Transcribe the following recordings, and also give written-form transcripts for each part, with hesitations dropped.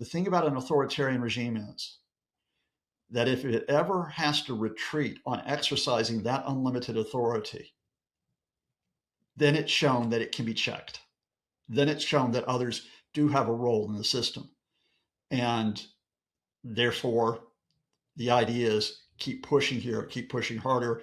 The thing about an authoritarian regime is that if it ever has to retreat on exercising that unlimited authority, then it's shown that it can be checked. Then it's shown that others do have a role in the system. And therefore, the idea is keep pushing here, keep pushing harder.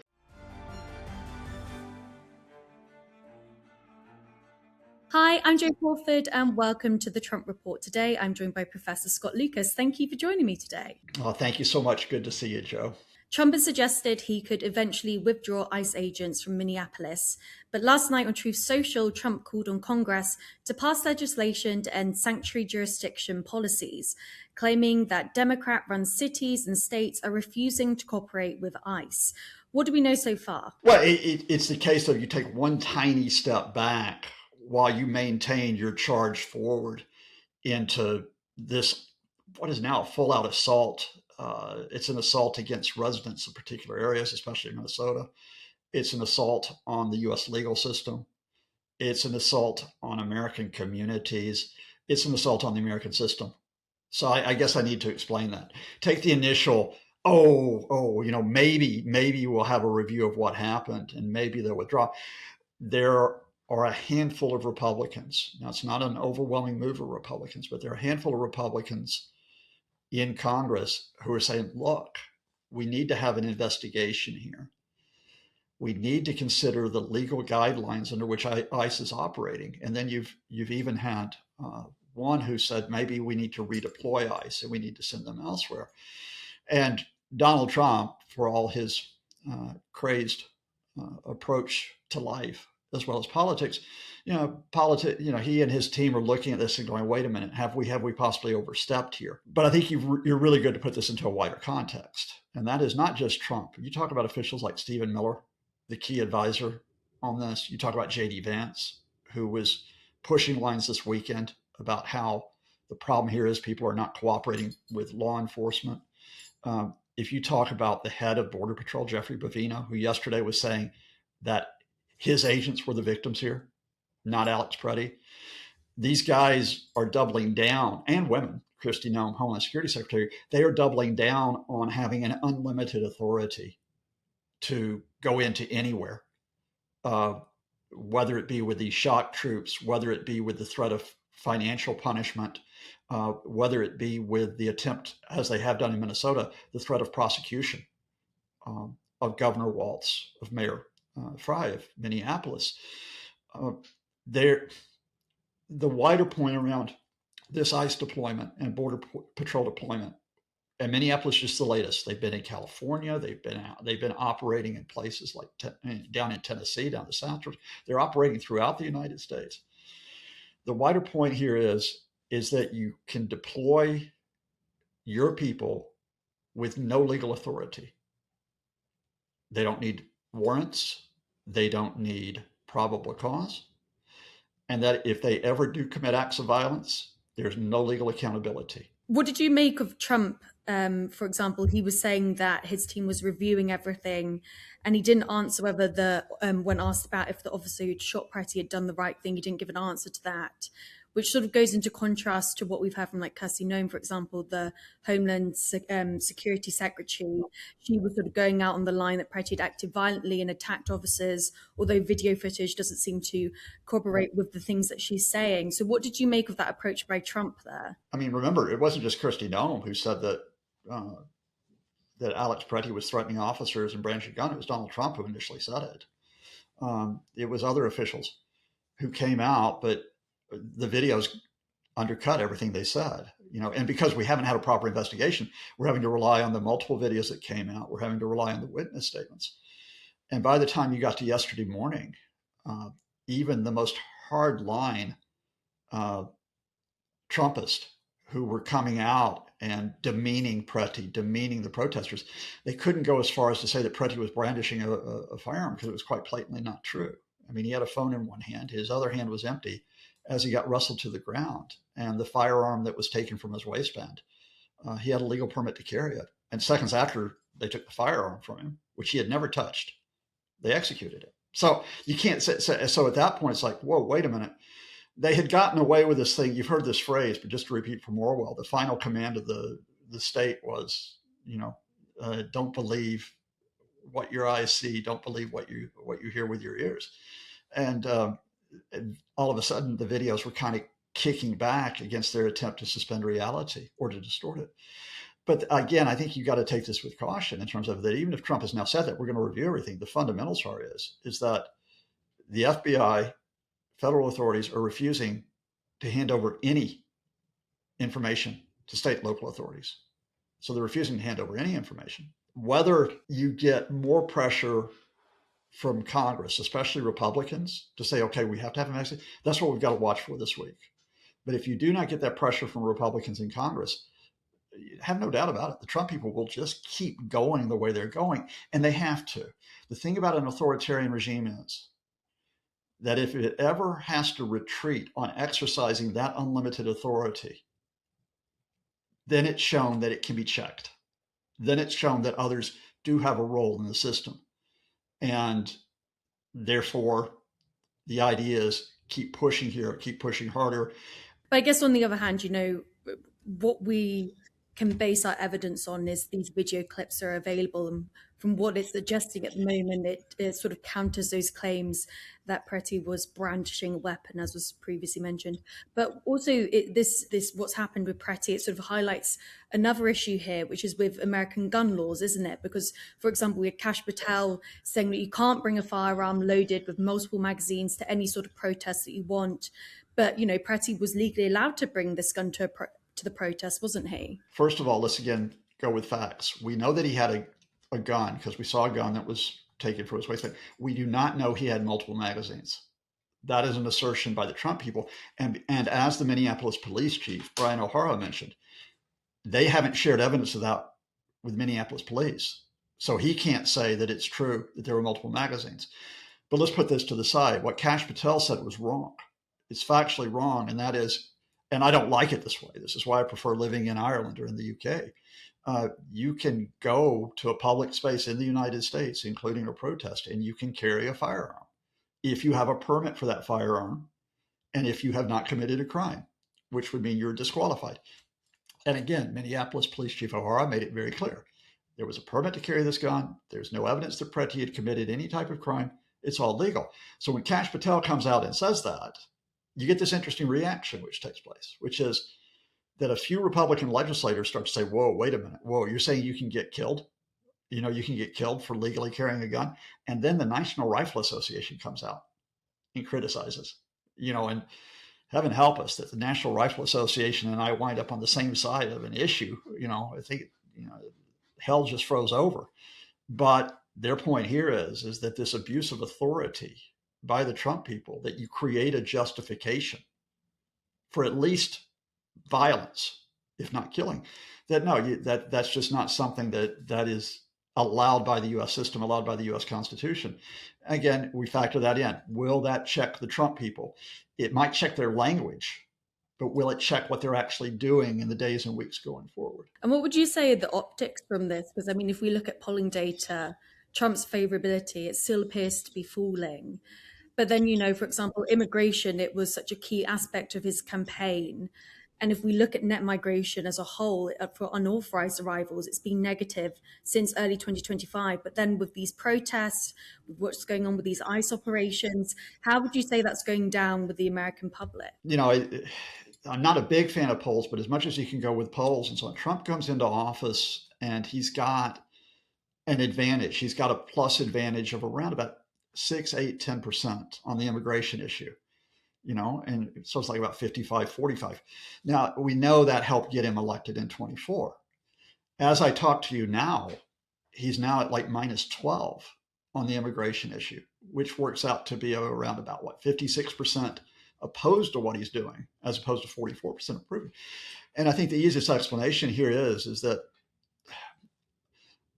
Hi, I'm Jo Crawford, and welcome to the Trump Report. Today, I'm joined by Professor Scott Lucas. Thank you for joining me today. Oh, thank you so much. Good to see you, Joe. Trump has suggested he could eventually withdraw ICE agents from Minneapolis. But last night on Truth Social, Trump called on Congress to pass legislation to end sanctuary jurisdiction policies, claiming that Democrat-run cities and states are refusing to cooperate with ICE. What do we know so far? Well, it's the case of you take one tiny step back while you maintain your charge forward into this, what is now a full-out assault. It's an assault against residents of particular areas, especially in Minnesota. It's an assault on the U.S. legal system. It's an assault on American communities. It's an assault on the American system. So I guess I need to explain that. Take the initial, maybe we'll have a review of what happened and maybe they'll withdraw. There are a handful of Republicans. Now, it's not an overwhelming move of Republicans, but there are a handful of Republicans in Congress who are saying, look, we need to have an investigation here. We need to consider the legal guidelines under which ICE is operating. And then you've even had one who said, maybe we need to redeploy ICE and we need to send them elsewhere. And Donald Trump, for all his crazed approach to life, as well as politics, he and his team are looking at this and going, wait a minute, have we possibly overstepped here? But I think you're really good to put this into a wider context. And that is not just Trump. You talk about officials like Stephen Miller, the key advisor on this. You talk about J.D. Vance, who was pushing lines this weekend about how the problem here is people are not cooperating with law enforcement. If you talk about the head of Border Patrol, Jeffrey Bovino, who yesterday was saying that his agents were the victims here, not Alex Preddy. These guys are doubling down, and women, Kristi Noem, Homeland Security Secretary, they are doubling down on having an unlimited authority to go into anywhere, whether it be with these shock troops, whether it be with the threat of financial punishment, whether it be with the attempt, as they have done in Minnesota, the threat of prosecution of Governor Walz, of Mayor Fry of Minneapolis. The wider point around this ICE deployment and Border Patrol deployment, and Minneapolis is just the latest. They've been in California. They've been operating in places like down in Tennessee, down the south. They're operating throughout the United States. The wider point here is that you can deploy your people with no legal authority. They don't need warrants. They don't need probable cause. And that if they ever do commit acts of violence, there's no legal accountability. What did you make of Trump? For example, he was saying that his team was reviewing everything, and he didn't answer whether when asked about if the officer who'd shot Pretty had done the right thing, he didn't give an answer to that, which sort of goes into contrast to what we've had from like Kristi Noem, for example, the Homeland Security Secretary. She was sort of going out on the line that Pretty had acted violently and attacked officers, although video footage doesn't seem to corroborate with the things that she's saying. So what did you make of that approach by Trump there? I mean, remember, it wasn't just Kristi Noem who said that Alex Pretty was threatening officers and brandishing a gun. It was Donald Trump who initially said it. It was other officials who came out, but the videos undercut everything they said, and because we haven't had a proper investigation, we're having to rely on the multiple videos that came out. We're having to rely on the witness statements. And by the time you got to yesterday morning, even the most hardline Trumpist who were coming out and demeaning Pretty, demeaning the protesters, they couldn't go as far as to say that Pretty was brandishing a firearm because it was quite blatantly not true. I mean, he had a phone in one hand, his other hand was empty as he got wrestled to the ground, and the firearm that was taken from his waistband, he had a legal permit to carry it. And seconds after they took the firearm from him, which he had never touched, they executed it. So you can't say, so at that point, it's like, whoa, wait a minute. they had gotten away with this thing. You've heard this phrase, but just to repeat from Orwell, the final command of the state was, don't believe what your eyes see, don't believe what you hear with your ears. And, and all of a sudden, the videos were kind of kicking back against their attempt to suspend reality or to distort it. But again, I think you got to take this with caution in terms of that. Even if Trump has now said that we're going to review everything, the fundamentals are is that the FBI, federal authorities are refusing to hand over any information to state and local authorities. So they're refusing to hand over any information. Whether you get more pressure from Congress, especially Republicans, to say, okay, we have to have a vaccine, that's what we've got to watch for this week. But if you do not get that pressure from Republicans in Congress, have no doubt about it, the Trump people will just keep going the way they're going, and they have to. The thing about an authoritarian regime is that if it ever has to retreat on exercising that unlimited authority, then it's shown that it can be checked. Then it's shown that others do have a role in the system. And therefore, the idea is keep pushing here, keep pushing harder. But I guess on the other hand, what we can base our evidence on is these video clips are available, and from what it's suggesting at the moment, it sort of counters those claims that Preti was brandishing a weapon, as was previously mentioned. But also, this what's happened with Preti, it sort of highlights another issue here, which is with American gun laws, isn't it? Because, for example, we had Kash Patel saying that you can't bring a firearm loaded with multiple magazines to any sort of protest that you want. But, Preti was legally allowed to bring this gun to the protest, wasn't he? First of all, let's again go with facts. We know that he had a gun because we saw a gun that was taken from his waistband. We do not know he had multiple magazines. That is an assertion by the Trump people. And as the Minneapolis police chief, Brian O'Hara, mentioned, they haven't shared evidence of that with Minneapolis police. So he can't say that it's true that there were multiple magazines. But let's put this to the side. What Kash Patel said was wrong. It's factually wrong. And that is, and I don't like it this way. This is why I prefer living in Ireland or in the UK. You can go to a public space in the United States, including a protest, and you can carry a firearm if you have a permit for that firearm and if you have not committed a crime, which would mean you're disqualified. And again, Minneapolis Police Chief O'Hara made it very clear. There was a permit to carry this gun. There's no evidence that Preti had committed any type of crime. It's all legal. So when Kash Patel comes out and says that, you get this interesting reaction which takes place, which is that a few Republican legislators start to say, whoa, wait a minute. Whoa, you're saying you can get killed? You can get killed for legally carrying a gun. And then the National Rifle Association comes out and criticizes, and heaven help us that the National Rifle Association and I wind up on the same side of an issue. I think, hell just froze over. But their point here is that this abuse of authority by the Trump people, that you create a justification for at least violence, if not killing, that's just not something that is allowed by the U.S. system, allowed by the U.S. Constitution. Again, we factor that in. Will that check the Trump people? It might check their language, but will it check what they're actually doing in the days and weeks going forward? And what would you say are the optics from this? Because, if we look at polling data, Trump's favorability, it still appears to be falling. But then, for example, immigration, it was such a key aspect of his campaign. And if we look at net migration as a whole for unauthorized arrivals, it's been negative since early 2025. But then with these protests, with what's going on with these ICE operations, how would you say that's going down with the American public? I'm not a big fan of polls, but as much as you can go with polls and so on, Trump comes into office and he's got an advantage. He's got a plus advantage of around about 6, 8, 10% on the immigration issue, and so it's like about 55-45. Now, we know that helped get him elected in 24. As I talk to you now, he's now at like minus 12 on the immigration issue, which works out to be around about 56% opposed to what he's doing, as opposed to 44% approving. And I think the easiest explanation here is that,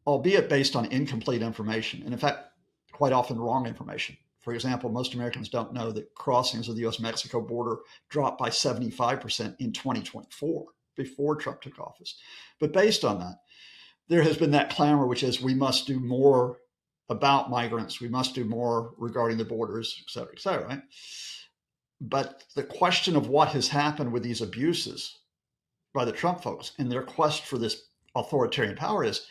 albeit based on incomplete information, and in fact, quite often wrong information. For example, most Americans don't know that crossings of the U.S.-Mexico border dropped by 75% in 2024, before Trump took office. But based on that, there has been that clamor, which is we must do more about migrants. We must do more regarding the borders, et cetera, right? But the question of what has happened with these abuses by the Trump folks in their quest for this authoritarian power is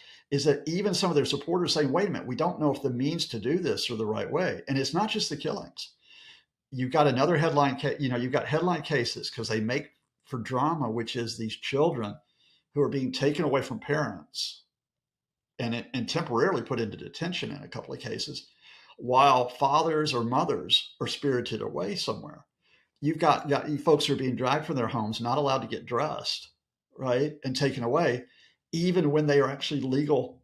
that even some of their supporters saying, wait a minute, we don't know if the means to do this are the right way. And it's not just the killings. You've got another headline, you've got headline cases because they make for drama, which is these children who are being taken away from parents and temporarily put into detention in a couple of cases, while fathers or mothers are spirited away somewhere. You've got folks who are being dragged from their homes, not allowed to get dressed, right, and taken away, even when they are actually legal.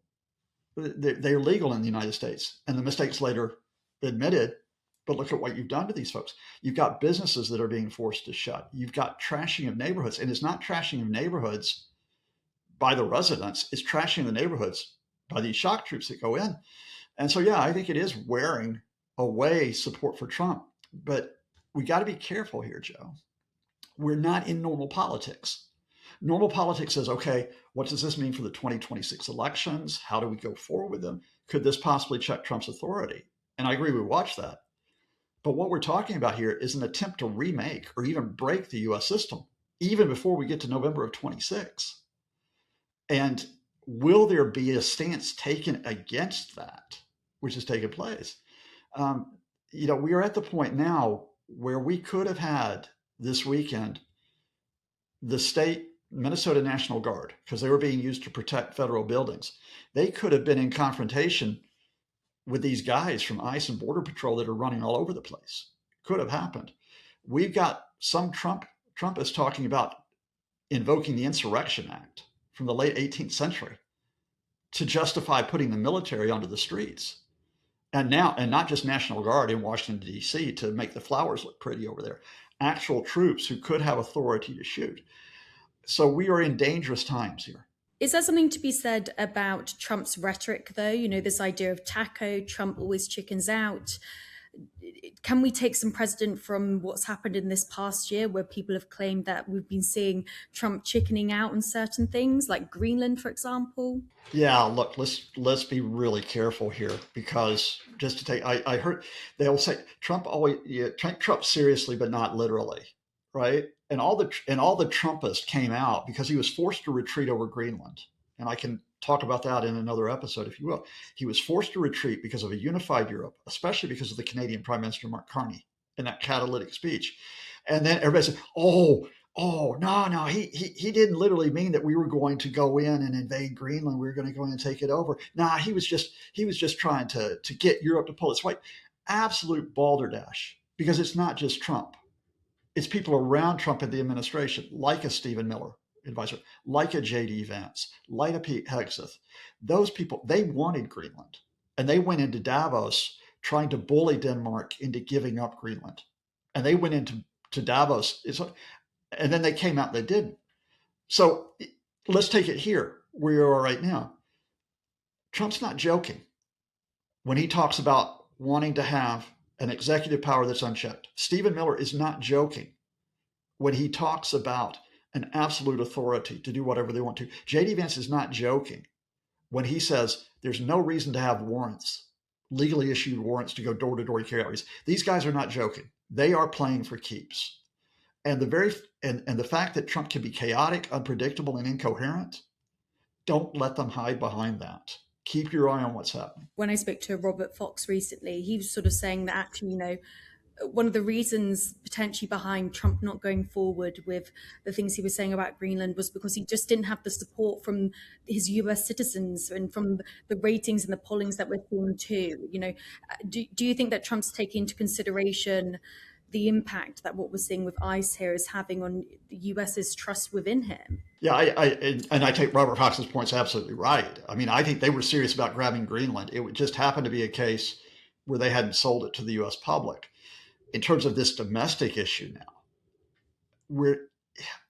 They're legal in the United States, and the mistakes later admitted. But look at what you've done to these folks. You've got businesses that are being forced to shut. You've got trashing of neighborhoods, and it's not trashing of neighborhoods by the residents; it's trashing the neighborhoods by these shock troops that go in. And so, yeah, I think it is wearing away support for Trump. But we got to be careful here, Joe. We're not in normal politics. Normal politics says, okay, what does this mean for the 2026 elections? How do we go forward with them? Could this possibly check Trump's authority? And I agree, we watch that. But what we're talking about here is an attempt to remake or even break the US system, even before we get to November of 26. And will there be a stance taken against that, which has taken place? We are at the point now where we could have had this weekend the state Minnesota National Guard, because they were being used to protect federal buildings. They could have been in confrontation with these guys from ICE and Border Patrol that are running all over the place. Could have happened. We've got some Trumpists talking about invoking the Insurrection Act from the late 18th century to justify putting the military onto the streets. And not just National Guard in Washington, D.C. to make the flowers look pretty over there, actual troops who could have authority to shoot. So we are in dangerous times here. Is there something to be said about Trump's rhetoric, though? This idea of taco, Trump always chickens out. Can we take some precedent from what's happened in this past year where people have claimed that we've been seeing Trump chickening out on certain things, like Greenland, for example? Yeah, look, let's be really careful here, because just to take, I heard they'll say Trump always take Trump seriously, but not literally, right? And all the Trumpists came out because he was forced to retreat over Greenland, and I can talk about that in another episode if you will. He was forced to retreat because of a unified Europe, especially because of the Canadian Prime Minister Mark Carney in that catalytic speech, and then everybody said, oh, no, he didn't literally mean that we were going to go in and invade Greenland. We were going to go in and take it over. Nah, he was just trying to get Europe to pull its weight. Absolute balderdash, because it's not just Trump. It's people around Trump in the administration, like a Stephen Miller advisor, like a J.D. Vance, like a Pete Hegseth. Those people, they wanted Greenland, and they went into Davos trying to bully Denmark into giving up Greenland. And they went into Davos. And then they came out and they didn't. So let's take it here where you are right now. Trump's not joking when he talks about wanting to have an executive power that's unchecked. Stephen Miller is not joking when he talks about an absolute authority to do whatever they want to. J.D. Vance is not joking when he says there's no reason to have warrants, legally issued warrants to go door to door carry out. These guys are not joking. They are playing for keeps. And the fact that Trump can be chaotic, unpredictable, and incoherent, don't let them hide behind that. Keep your eye on what's happening. When I spoke to Robert Fox recently, he was sort of saying that actually, one of the reasons potentially behind Trump not going forward with the things he was saying about Greenland was because he just didn't have the support from his US citizens and from the ratings and the pollings that we're seeing too. Do you think that Trump's taking into consideration the impact that what we're seeing with ICE here is having on the US's trust within him? Yeah, I take Robert Fox's points absolutely right. I mean, I think they were serious about grabbing Greenland. It just happened to be a case where they hadn't sold it to the U.S. public. In terms of this domestic issue now,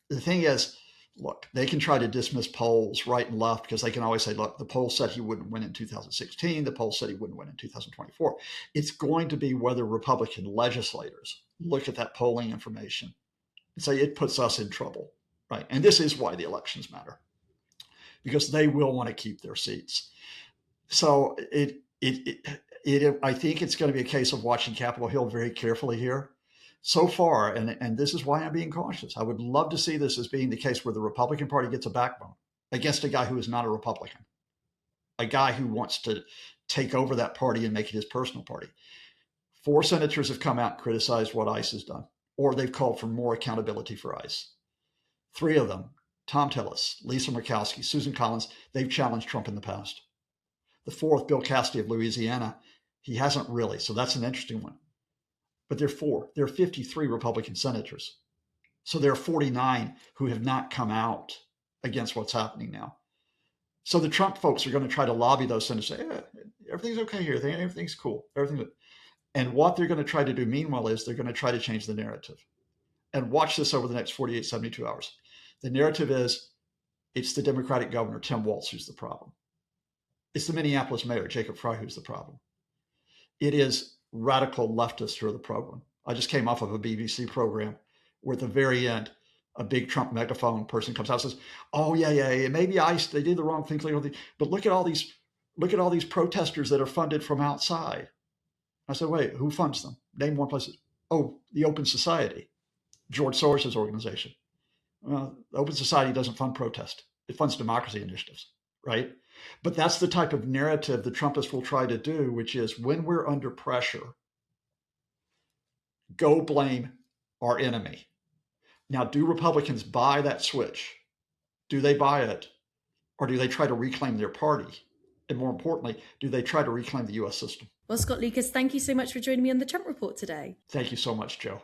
the thing is, look, they can try to dismiss polls right and left because they can always say, look, the poll said he wouldn't win in 2016. The poll said he wouldn't win in 2024. It's going to be whether Republican legislators look at that polling information and say it puts us in trouble, right? And this is why the elections matter, because they will want to keep their seats. So I think it's going to be a case of watching Capitol Hill very carefully here. So far, and this is why I'm being cautious, I would love to see this as being the case where the Republican Party gets a backbone against a guy who is not a Republican, a guy who wants to take over that party and make it his personal party. 4 senators have come out and criticized what ICE has done, or they've called for more accountability for ICE. 3 of them, Tom Tillis, Lisa Murkowski, Susan Collins, they've challenged Trump in the past. The 4th, Bill Cassidy of Louisiana, he hasn't really, so that's an interesting one. But there are 4. There are 53 Republican senators. So there are 49 who have not come out against what's happening now. So the Trump folks are going to try to lobby those senators, say, everything's okay here, everything's cool, everything. And what they're going to try to do meanwhile is they're going to try to change the narrative. And watch this over the next 48, 72 hours. The narrative is it's the Democratic governor, Tim Walz, who's the problem. It's the Minneapolis mayor, Jacob Frey, who's the problem. It is radical leftists who are the problem. I just came off of a BBC program where at the very end, a big Trump megaphone person comes out and says, "Oh yeah, maybe ICE, they did the wrong thing, but look at all these protesters that are funded from outside." I said, "Wait, who funds them? Name one place." "Oh, the Open Society, George Soros' organization." Well, the Open Society doesn't fund protest; it funds democracy initiatives, right? But that's the type of narrative the Trumpists will try to do, which is when we're under pressure, go blame our enemy. Now, do Republicans buy that switch? Do they buy it? Or do they try to reclaim their party? And more importantly, do they try to reclaim the US system? Well, Scott Lucas, thank you so much for joining me on the Trump Report today. Thank you so much, Joe.